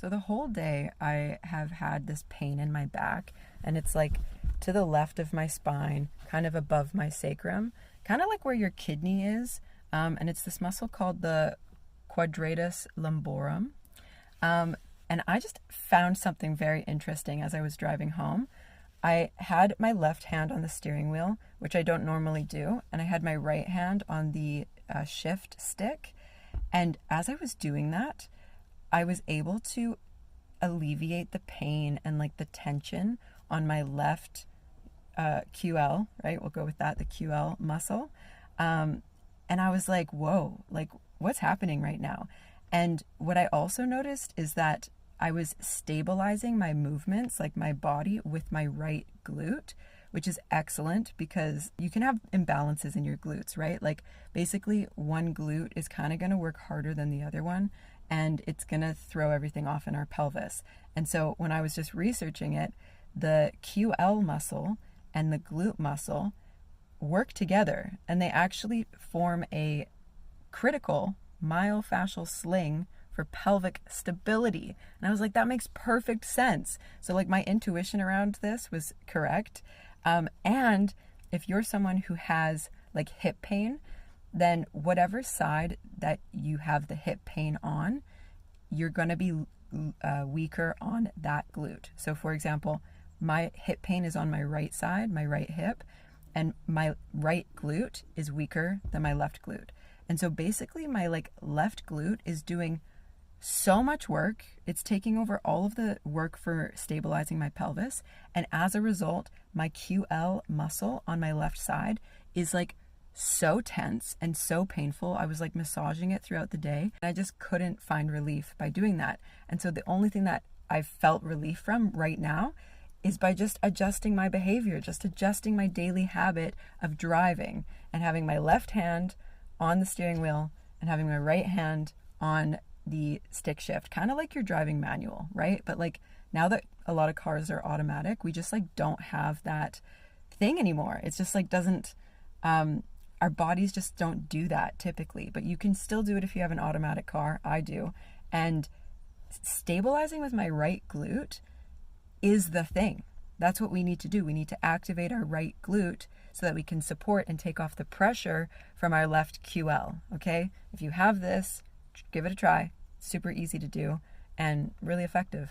So the whole day I have had this pain in my back, and it's like to the left of my spine, kind of above my sacrum, kind of like where your kidney is. And it's this muscle called the quadratus lumborum. And I just found something very interesting as I was driving home. I had my left hand on the steering wheel, which I don't normally do, and I had my right hand on the shift stick. And as I was doing that, I was able to alleviate the pain and like the tension on my left QL, right? We'll go with that, the QL muscle. And I was like, whoa, like what's happening right now? And what I also noticed is that I was stabilizing my movements, like my body, with my right glute, which is excellent because you can have imbalances in your glutes, right? Like basically one glute is kind of going to work harder than the other one, and it's going to throw everything off in our pelvis. And so when I was just researching it, the QL muscle and the glute muscle work together, and they actually form a critical myofascial sling for pelvic stability. And I was like, that makes perfect sense. So like my intuition around this was correct. And if you're someone who has like hip pain, then whatever side that you have the hip pain on, you're going to be weaker on that glute. So for example, my hip pain is on my right side, my right hip, and my right glute is weaker than my left glute. And so basically my like left glute is doing so much work. It's taking over all of the work for stabilizing my pelvis. And as a result, my QL muscle on my left side is like so tense and so painful. I was like massaging it throughout the day, and I just couldn't find relief by doing that. And so the only thing that I felt relief from right now is by just adjusting my behavior, just adjusting my daily habit of driving and having my left hand on the steering wheel and having my right hand on the stick shift, kind of like you're driving manual, right? But like now that a lot of cars are automatic, we just like don't have that thing anymore. It's just like doesn't, our bodies just don't do that typically, but you can still do it if you have an automatic car. I do. And stabilizing with my right glute is the thing. That's what we need to do. We need to activate our right glute so that we can support and take off the pressure from our left QL, okay? If you have this, give it a try. It's super easy to do and really effective.